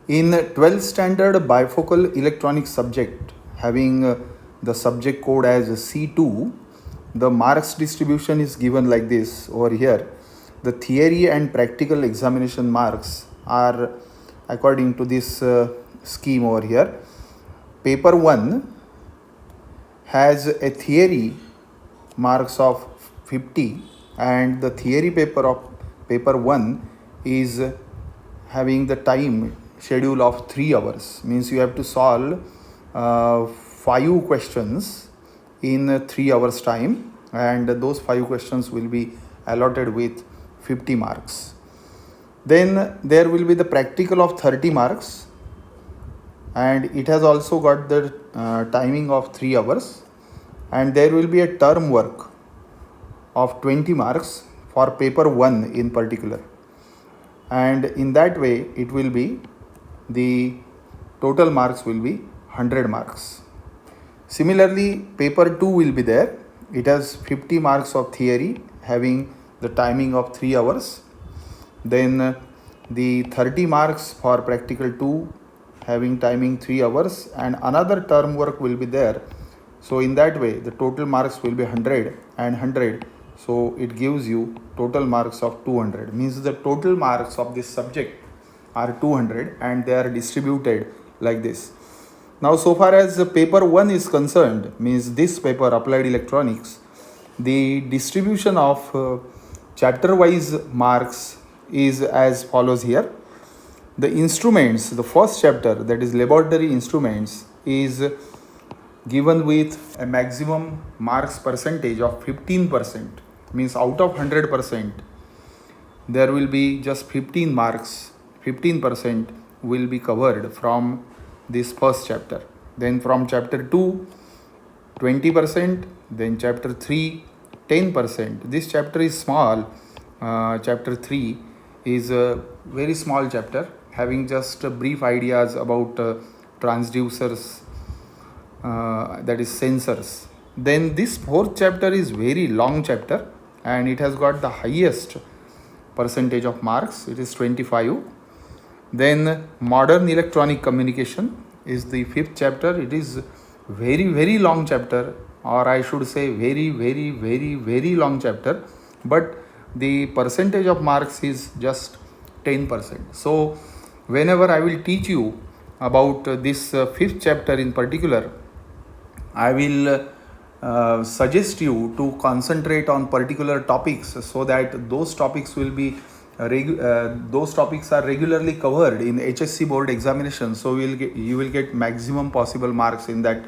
In 12th standard bifocal electronic subject having the subject code as C2, the marks distribution is given like this over here. The theory and practical examination marks are according to this scheme over here. Paper 1 has a theory marks of 50, and the theory paper of paper 1 is having the time schedule of 3 hours, means you have to solve 5 questions in 3 hours time, and those 5 questions will be allotted with 50 marks. Then there will be the practical of 30 marks, and it has also got the timing of 3 hours, and there will be a term work of 20 marks for paper 1 in particular, and in that way it will be the total marks will be 100 marks. Similarly, paper 2 will be there. It has 50 marks of theory having the timing of 3 hours. Then the 30 marks for practical 2 having timing 3 hours, and another term work will be there. So in that way the total marks will be 100 and 100. So it gives you total marks of 200, means the total marks of this subject are 200 and they are distributed like this. Now, so far as paper 1 is concerned, means this paper applied electronics, the distribution of chapter wise marks is as follows here. The instruments, the first chapter, that is laboratory instruments, is given with a maximum marks percentage of 15%, means out of 100% there will be just 15 marks, 15% will be covered from this first chapter. Then from chapter 2 20%, then chapter 3 10%. This chapter is small. Chapter 3 is a very small chapter having just brief ideas about transducers, that is sensors. Then this fourth chapter is very long chapter and it has got the highest percentage of marks, it is 25. Then modern electronic communication is the fifth chapter. It is very long chapter, or I should say very long chapter, but the percentage of marks is just 10%. So whenever I will teach you about this fifth chapter in particular, I will suggest you to concentrate on particular topics so that those topics will be those topics are regularly covered in HSC board examination. So you will get maximum possible marks in that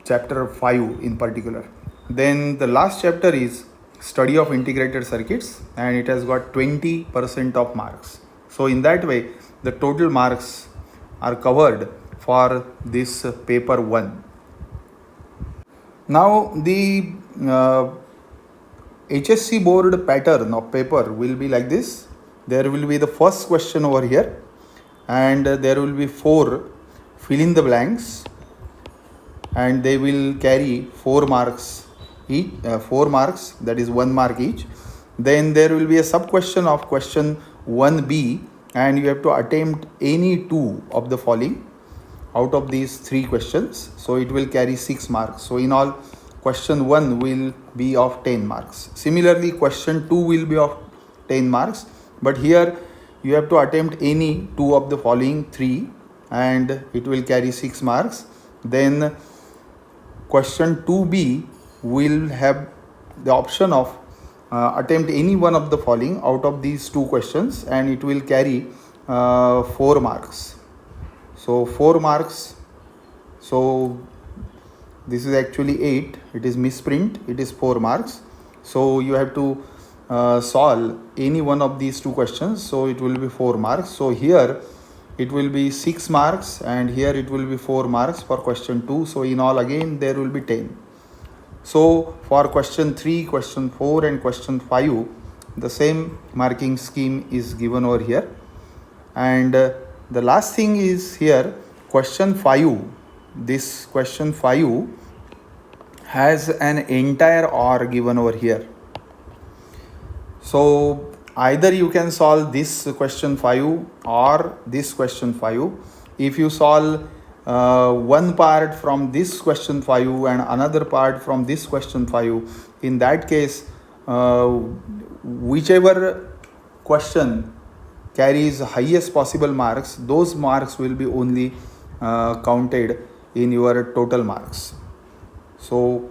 chapter 5 in particular. Then the last chapter is study of integrated circuits and it has got 20% of marks. So in that way the total marks are covered for this paper 1. Now the HSC board pattern of paper will be like this. There will be the first question over here and there will be 4 fill in the blanks and they will carry 4 marks each, 4 marks, that is 1 mark each. Then there will be a sub question of question 1b and you have to attempt any 2 of the following out of these 3 questions. So it will carry 6 marks. So in all, question 1 will be of 10 marks. Similarly, question 2 will be of 10 marks, but here you have to attempt any 2 of the following 3 and it will carry 6 marks. Then question 2b will have the option of attempt any one of the following out of these 2 questions and it will carry 4 marks. So 4 marks. So this is actually 8. It is misprint. It is 4 marks. So you have to solve any one of these 2 questions. So it will be 4 marks. So here it will be 6 marks and here it will be 4 marks for question 2. So in all again there will be 10. So for question 3, question 4 and question 5, the same marking scheme is given over here. And the last thing is here, question 5. This question 5 has an entire OR given over here. So either you can solve this question 5 or this question 5. If you solve one part from this question 5 and another part from this question 5, in that case whichever question carries highest possible marks, those marks will be only counted in your total marks. So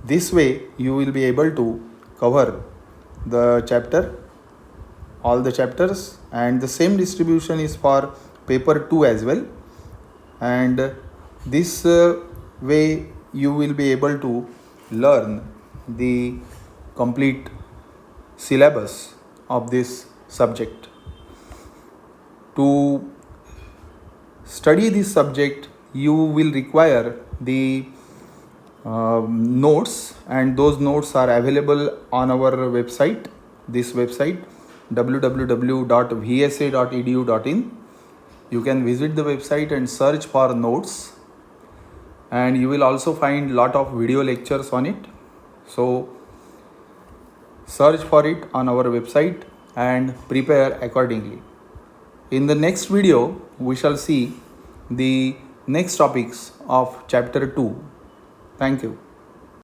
this way you will be able to cover the chapter, all the chapters, and the same distribution is for paper 2 as well. And this way you will be able to learn the complete syllabus of this subject. To study this subject, you will require the notes, and those notes are available on our website, this website www.vsa.edu.in. You can visit the website and search for notes, and you will also find lot of video lectures on it. So search for it on our website and prepare accordingly. In the next video we shall see the next topics of chapter 2. Thank you.